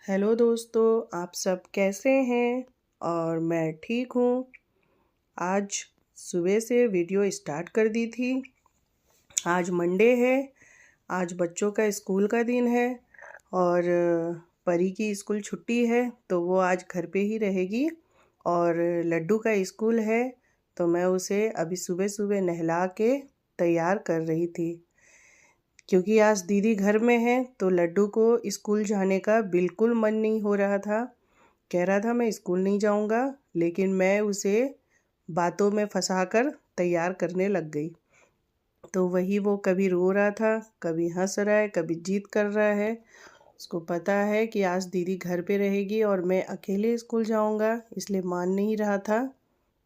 Hello दोस्तों, आप सब कैसे हैं? और मैं ठीक हूँ। आज सुबह से वीडियो स्टार्ट कर दी थी। आज मंडे है। आज बच्चों का स्कूल का दिन है और परी की स्कूल छुट्टी है तो वो आज घर पे ही रहेगी। और लड्डू का स्कूल है तो मैं उसे अभी सुबह सुबह नहला के तैयार कर रही थी, क्योंकि आज दीदी घर में है तो लड्डू को स्कूल जाने का बिल्कुल मन नहीं हो रहा था। कह रहा था मैं स्कूल नहीं जाऊंगा, लेकिन मैं उसे बातों में फंसाकर तैयार करने लग गई। तो वही वो कभी रो रहा था, कभी हंस रहा है, कभी जिद कर रहा है। उसको पता है कि आज दीदी घर पे रहेगी और मैं अकेले स्कूल जाऊंगा, इसलिए मान नहीं रहा था।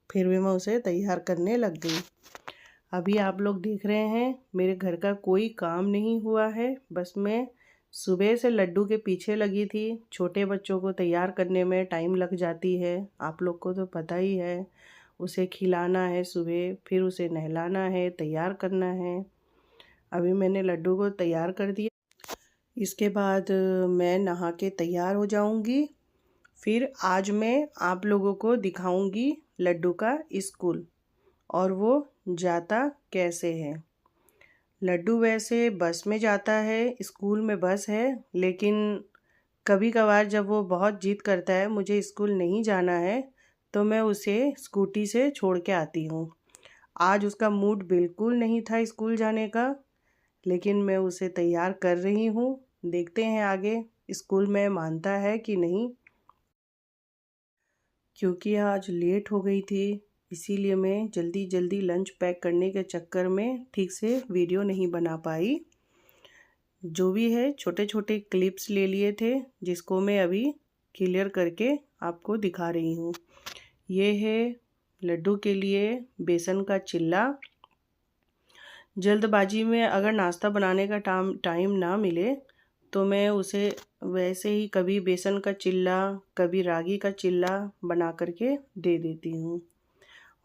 फिर भी मैं उसे तैयार करने लग गई। अभी आप लोग देख रहे हैं मेरे घर का कोई काम नहीं हुआ है, बस मैं सुबह से लड्डू के पीछे लगी थी। छोटे बच्चों को तैयार करने में टाइम लग जाती है, आप लोग को तो पता ही है। उसे खिलाना है सुबह, फिर उसे नहलाना है, तैयार करना है। अभी मैंने लड्डू को तैयार कर दिया। इसके बाद मैं नहा के तैयार हो जाऊंगी। फिर आज मैं आप लोगों को दिखाऊंगी लड्डू का स्कूल और वो जाता कैसे है। लड्डू वैसे बस में जाता है, स्कूल में बस है, लेकिन कभी कभार जब वो बहुत जिद करता है मुझे स्कूल नहीं जाना है तो मैं उसे स्कूटी से छोड़ के आती हूँ। आज उसका मूड बिल्कुल नहीं था स्कूल जाने का, लेकिन मैं उसे तैयार कर रही हूँ। देखते हैं आगे स्कूल में मानता है कि नहीं। क्योंकि आज लेट हो गई थी, इसीलिए मैं जल्दी जल्दी लंच पैक करने के चक्कर में ठीक से वीडियो नहीं बना पाई। जो भी है छोटे छोटे क्लिप्स ले लिए थे, जिसको मैं अभी क्लियर करके आपको दिखा रही हूँ। ये है लड्डू के लिए बेसन का चिल्ला। जल्दबाजी में अगर नाश्ता बनाने का टाइम ना मिले तो मैं उसे वैसे ही कभी बेसन का चिल्ला, कभी रागी का चिल्ला बना करके दे देती हूँ।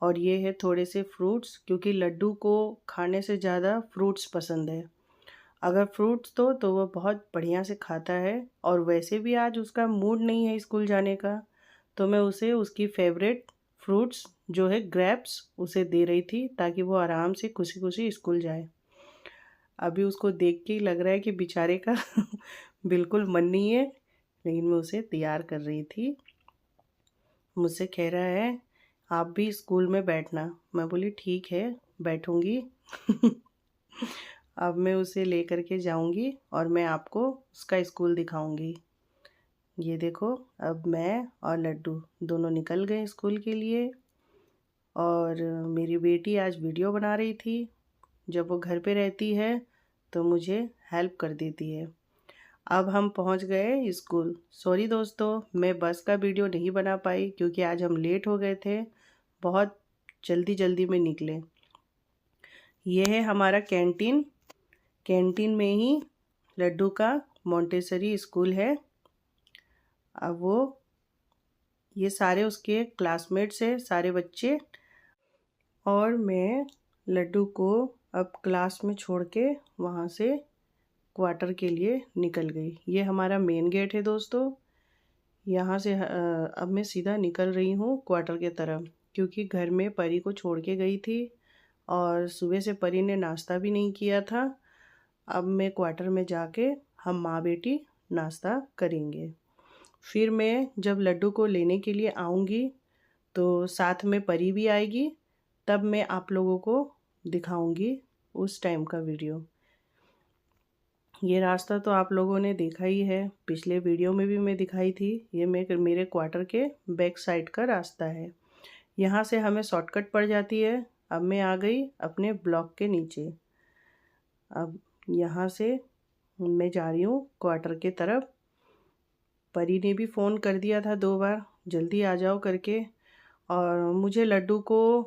और ये है थोड़े से फ्रूट्स, क्योंकि लड्डू को खाने से ज़्यादा फ्रूट्स पसंद है। अगर फ्रूट्स तो वो बहुत बढ़िया से खाता है। और वैसे भी आज उसका मूड नहीं है स्कूल जाने का, तो मैं उसे उसकी फेवरेट फ्रूट्स जो है ग्रेप्स उसे दे रही थी, ताकि वो आराम से खुशी खुशी स्कूल जाए। अभी उसको देख के ही लग रहा है कि बेचारे का बिल्कुल मन नहीं है, लेकिन मैं उसे तैयार कर रही थी। मुझसे कह रहा है आप भी स्कूल में बैठना। मैं बोली ठीक है, बैठूंगी। अब मैं उसे ले करके जाऊंगी और मैं आपको उसका स्कूल दिखाऊंगी। ये देखो, अब मैं और लड्डू दोनों निकल गए स्कूल के लिए। और मेरी बेटी आज वीडियो बना रही थी। जब वो घर पे रहती है तो मुझे हेल्प कर देती है। अब हम पहुंच गए स्कूल। सॉरी दोस्तों, मैं बस का वीडियो नहीं बना पाई, क्योंकि आज हम लेट हो गए थे, बहुत जल्दी जल्दी में निकले। ये है हमारा कैंटीन। कैंटीन में ही लड्डू का मोंटेसरी स्कूल है। अब वो ये सारे उसके क्लासमेट्स हैं, सारे बच्चे। और मैं लड्डू को अब क्लास में छोड़ के वहाँ से क्वार्टर के लिए निकल गई। ये हमारा मेन गेट है दोस्तों। यहाँ से अब मैं सीधा निकल रही हूँ क्वार्टर के तरफ, क्योंकि घर में परी को छोड़ के गई थी और सुबह से परी ने नाश्ता भी नहीं किया था। अब मैं क्वार्टर में जाके हम माँ बेटी नाश्ता करेंगे। फिर मैं जब लड्डू को लेने के लिए आऊँगी तो साथ में परी भी आएगी, तब मैं आप लोगों को दिखाऊंगी उस टाइम का वीडियो। ये रास्ता तो आप लोगों ने देखा ही है, पिछले वीडियो में भी मैं दिखाई थी। ये मेरे क्वार्टर के बैक साइड का रास्ता है। यहाँ से हमें शॉर्टकट पड़ जाती है। अब मैं आ गई अपने ब्लॉक के नीचे। अब यहाँ से मैं जा रही हूँ क्वार्टर के तरफ। परी ने भी फ़ोन कर दिया था 2 बार, जल्दी आ जाओ करके। और मुझे लड्डू को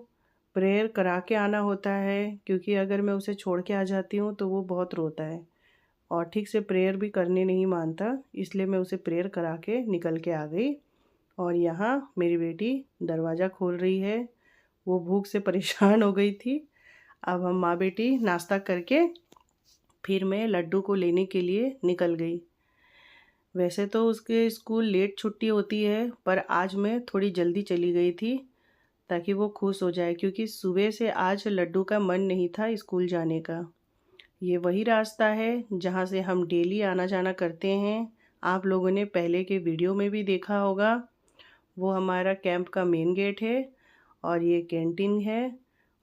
प्रेयर करा के आना होता है, क्योंकि अगर मैं उसे छोड़ के आ जाती हूँ तो वो बहुत रोता है और ठीक से प्रेयर भी करने नहीं मानता। इसलिए मैं उसे प्रेयर करा के निकल के आ गई। और यहाँ मेरी बेटी दरवाज़ा खोल रही है, वो भूख से परेशान हो गई थी। अब हम माँ बेटी नाश्ता करके फिर मैं लड्डू को लेने के लिए निकल गई। वैसे तो उसके स्कूल लेट छुट्टी होती है, पर आज मैं थोड़ी जल्दी चली गई थी ताकि वो खुश हो जाए, क्योंकि सुबह से आज लड्डू का मन नहीं था स्कूल जाने का। ये वही रास्ता है जहाँ से हम डेली आना जाना करते हैं। आप लोगों ने पहले के वीडियो में भी देखा होगा। वो हमारा कैंप का मेन गेट है और ये कैंटीन है,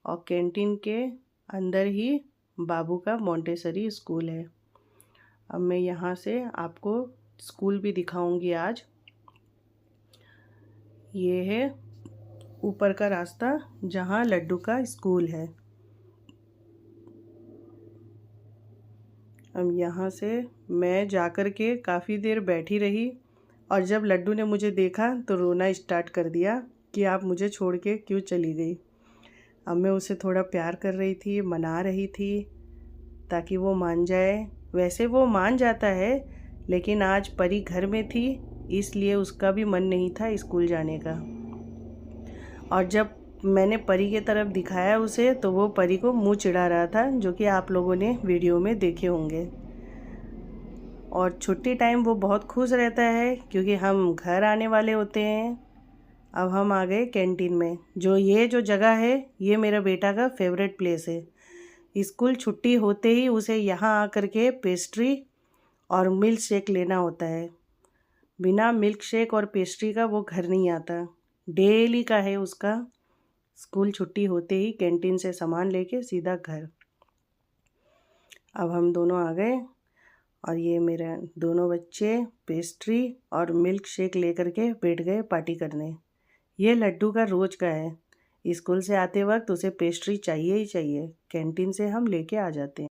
और कैंटीन के अंदर ही बाबू का मोंटेसरी स्कूल है। अब मैं यहाँ से आपको स्कूल भी दिखाऊंगी आज। ये है ऊपर का रास्ता जहाँ लड्डू का स्कूल है। अब यहाँ से मैं जाकर के काफ़ी देर बैठी रही, और जब लड्डू ने मुझे देखा तो रोना स्टार्ट कर दिया कि आप मुझे छोड़ के क्यों चली गई। अब मैं उसे थोड़ा प्यार कर रही थी, मना रही थी ताकि वो मान जाए। वैसे वो मान जाता है, लेकिन आज परी घर में थी इसलिए उसका भी मन नहीं था स्कूल जाने का। और जब मैंने परी के तरफ दिखाया उसे तो वो परी को मुंह चिढ़ा रहा था, जो कि आप लोगों ने वीडियो में देखे होंगे। और छुट्टी टाइम वो बहुत खुश रहता है क्योंकि हम घर आने वाले होते हैं। अब हम आ गए कैंटीन में। जो जगह है ये मेरा बेटा का फेवरेट प्लेस है। स्कूल छुट्टी होते ही उसे यहाँ आकर के पेस्ट्री और मिल्क शेक लेना होता है। बिना मिल्क शेक और पेस्ट्री का वो घर नहीं आता। डेली का है उसका। स्कूल छुट्टी होते ही कैंटीन से सामान लेके सीधा घर। अब हम दोनों आ गए और ये मेरे दोनों बच्चे पेस्ट्री और मिल्क शेक लेकर के बैठ गए पार्टी करने। ये लड्डू का रोज का है। स्कूल से आते वक्त उसे पेस्ट्री चाहिए ही चाहिए। कैंटीन से हम लेके आ जाते हैं।